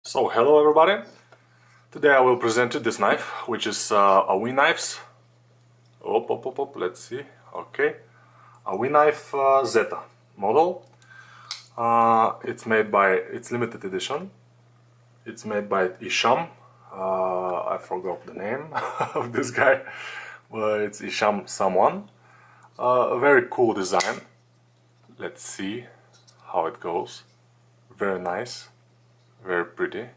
So hello everybody, today I will present you this knife, which is a Wee Knives, let's see, okay, a Wee Knife ZETA model. It's limited edition, it's made by Isham, I forgot the name of this guy, but it's Isham someone. A very cool design, let's see how it goes, very nice. Very pretty.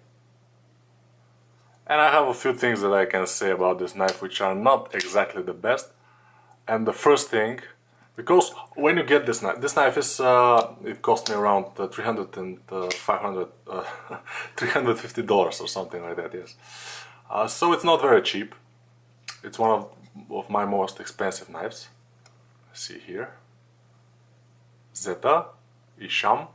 And I have a few things that I can say about this knife which are not exactly the best. And the first thing, because when you get this knife is it cost me around $300 and $350 or something like that, yes. So it's not very cheap. It's one of my most expensive knives. See here, ZETA, Isham.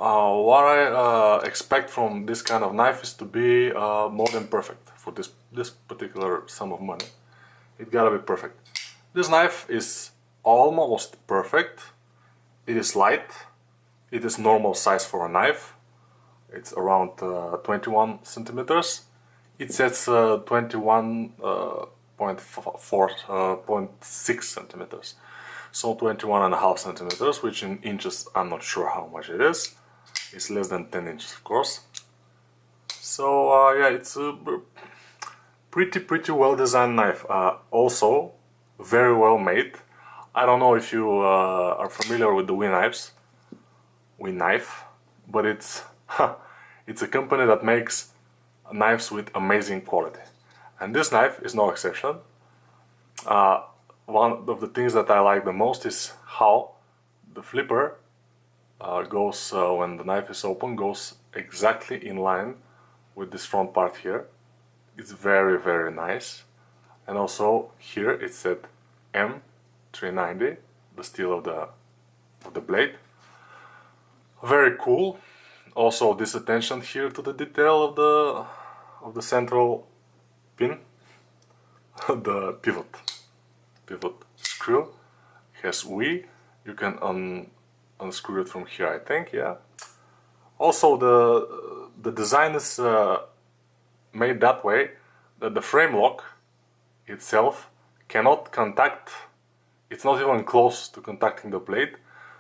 What I expect from this kind of knife is to be more than perfect for this particular sum of money. It gotta be perfect. This knife is almost perfect. It is light. It is normal size for a knife. It's around 21 centimeters. It says 21.6 centimeters. So 21.5 centimeters, which in inches I'm not sure how much it is. It's less than 10 inches, of course. So yeah, it's a pretty well designed knife. Also very well made. I don't know if you are familiar with the Wee Knives, Wee Knife, but it's it's a company that makes knives with amazing quality, and this knife is no exception. One of the things that I like the most is how the flipper goes, when the knife is open, goes exactly in line with this front part here. It's very nice. And also here it said M390, the steel of the blade. Very cool. Also this attention here to the detail of the central pin, the pivot screw. It has Wee. You can unscrew it from here, I think, yeah. Also the design is made that way that the frame lock itself cannot contact, it's not even close to contacting the blade.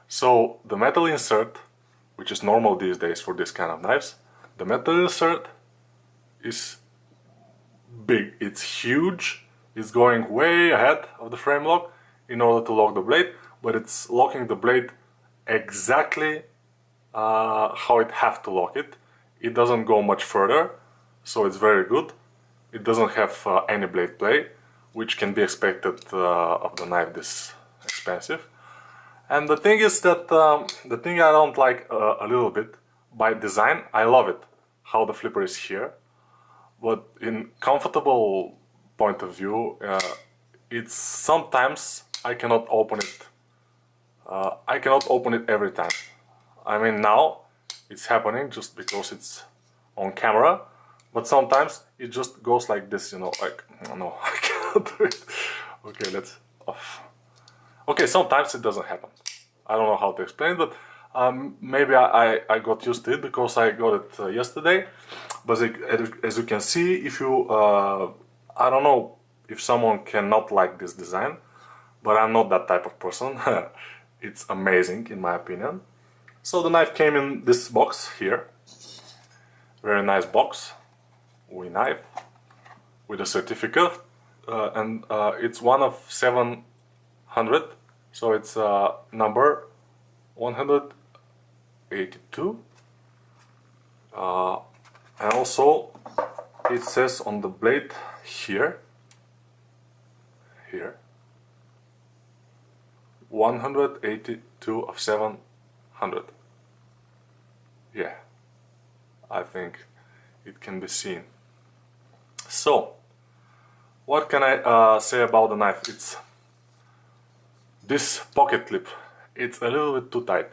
So the metal insert, which is normal these days for this kind of knives, the metal insert is big, it's huge. It's going way ahead of the frame lock in order to lock the blade, but it's locking the blade exactly how it has to lock it. It doesn't go much further, so it's very good. It doesn't have any blade play, which can be expected of the knife this expensive. And the thing is that the thing I don't like a little bit, by design I love it, how the flipper is here, but in comfortable point of view, it's sometimes I cannot open it. I cannot open it every time. I mean, now it's happening just because it's on camera, but sometimes it just goes like this, you know, like, no, I cannot do it. Okay, let's off. Okay, sometimes it doesn't happen. I don't know how to explain, but maybe I got used to it because I got it yesterday. But as you can see, if you I don't know if someone cannot like this design, but I'm not that type of person. It's amazing in my opinion. So the knife came in this box here. Very nice box. Wee Knife with a certificate, and it's one of 700, so it's number 182. And also it says on the blade here 182 of 700. Yeah, I think it can be seen. So what can I say about the knife? It's this pocket clip, it's a little bit too tight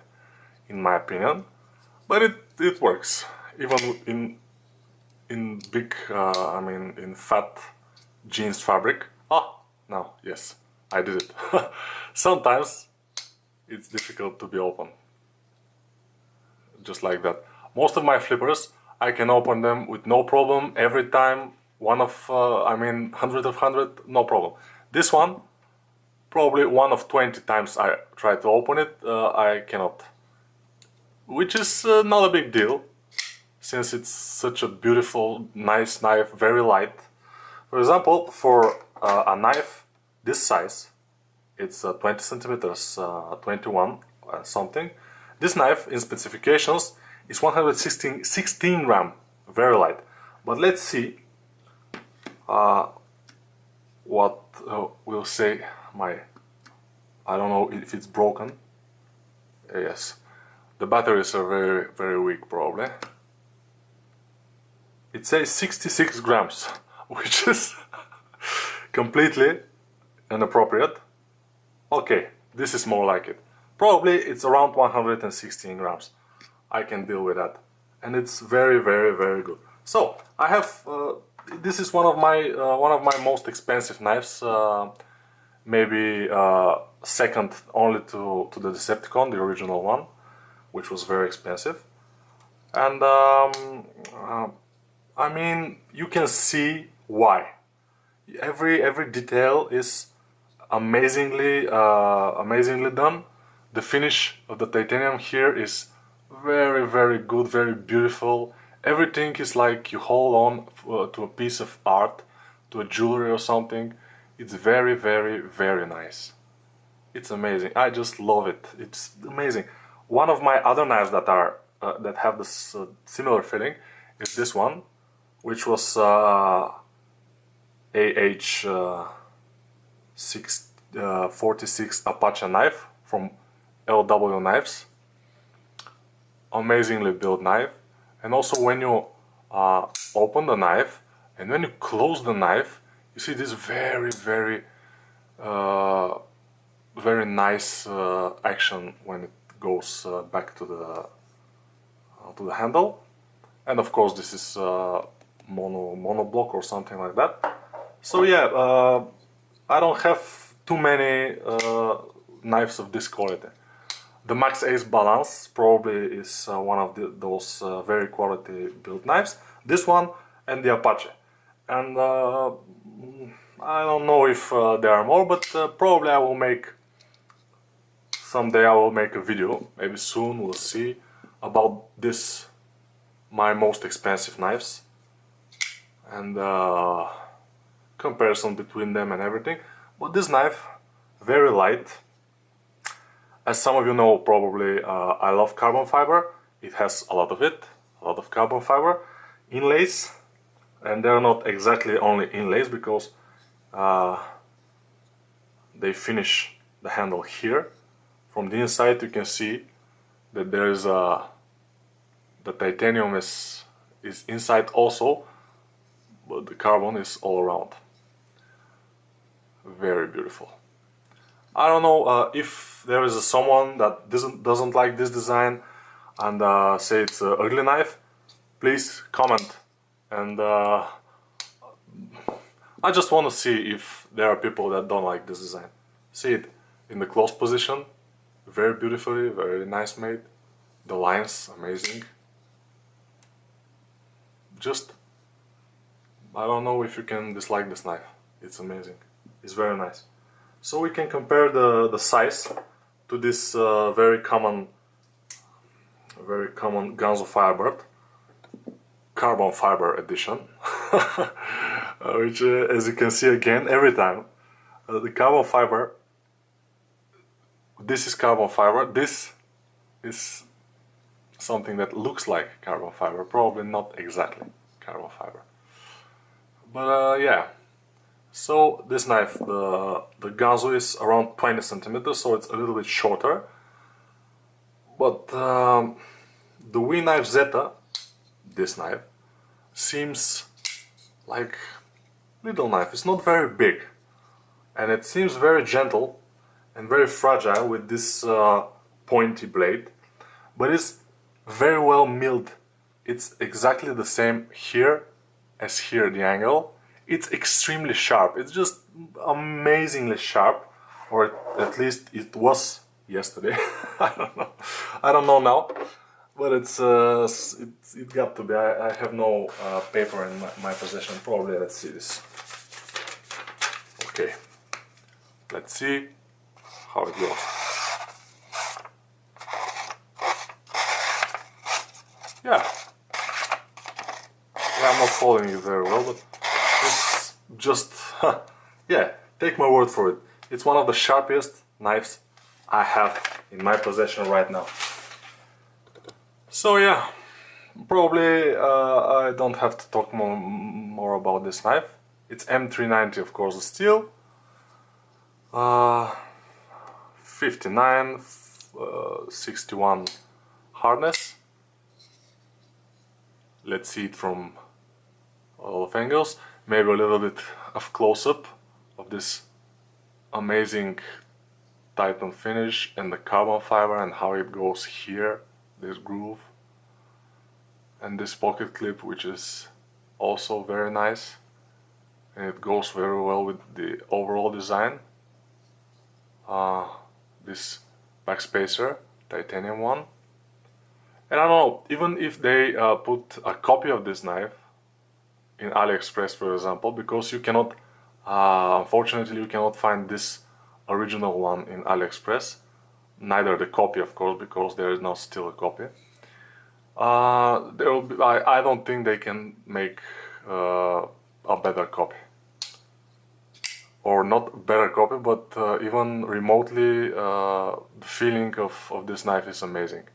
in my opinion, but it works even in big, I mean in fat jeans fabric. No, yes, I did it. Sometimes it's difficult to be open. just like that. Most of my flippers, I can open them with no problem every time. One of, I mean, 100, no problem. This one, probably 1 of 20 times I try to open it, I cannot. Which is not a big deal, since it's such a beautiful, nice knife, very light. For example, for a knife this size, it's 20 centimeters, 21 something. This knife in specifications is 116 gram, very light. But let's see what will say my, I don't know if it's broken. Yes, the batteries are very weak probably. It says 66 grams, which is completely inappropriate. Okay, this is more like it. Probably it's around 116 grams. I can deal with that, and it's very good. So I have this is one of my most expensive knives, maybe second only to the Decepticon, the original one, which was very expensive. And I mean, you can see why. Every detail is amazingly done. The finish of the titanium here is very good, very beautiful. Everything is like you hold on to a piece of art, to a jewelry or something. It's very nice. It's amazing. I just love it. It's amazing. One of my other knives that are that have this similar feeling is this one, which was AH-46 Apache knife from LW Knives. Amazingly built knife. And also when you open the knife and when you close the knife, you see this very nice action when it goes back to the handle. And of course this is monoblock or something like that. So yeah, I don't have too many knives of this quality. The Max Ace Balance probably is one of those very quality built knives. This one and the Apache. And I don't know if there are more, but probably I will make someday I will make a video, maybe soon, we'll see, about this, my most expensive knives, and comparison between them and everything. But this knife, very light. As some of you know, probably I love carbon fiber. It has a lot of it, a lot of carbon fiber inlays, and they're not exactly only inlays because they finish the handle here. From the inside you can see that there is the titanium is inside also, but the carbon is all around. Very beautiful. I don't know if there is someone that doesn't like this design and say it's an ugly knife. Please comment, and I just want to see if there are people that don't like this design. See it in the close position, very beautifully, very nice made. The lines, amazing. Just, I don't know if you can dislike this knife. It's amazing. It's very nice. So we can compare the size to this very common Ganzo Firebird carbon fiber edition, which as you can see again every time, the carbon fiber. This is carbon fiber. This is something that looks like carbon fiber, probably not exactly carbon fiber. But yeah. So this knife, the Ganzo is around 20 centimeters, so it's a little bit shorter. But the Wii knife ZETA, this knife, seems like little knife. It's not very big, and it seems very gentle and very fragile with this pointy blade. But it's very well milled. It's exactly the same here as here, the angle. It's extremely sharp. It's just amazingly sharp, or at least it was yesterday. I don't know now, but it got to be. I have no paper in my possession. Probably. Let's see this. Okay, let's see how it goes. Yeah, I'm not following you very well, but it's just yeah. Take my word for it. It's one of the sharpest knives I have in my possession right now. So yeah, probably I don't have to talk more about this knife. It's M390, of course, steel. 59, 61 hardness. Let's see it from all of angles. Maybe a little bit of close-up of this amazing Titan finish and the carbon fiber and how it goes here, this groove, and this pocket clip, which is also very nice, and it goes very well with the overall design. This backspacer, titanium one, and I don't know, even if they put a copy of this knife in AliExpress, for example, because you cannot, unfortunately, you cannot find this original one in AliExpress, neither the copy, of course, because there is not still a copy. There will be, I don't think they can make a better copy, or not a better copy, but even remotely the feeling of this knife is amazing.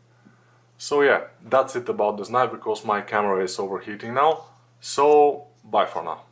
So yeah, that's it about this knife, because my camera is overheating now. So bye for now.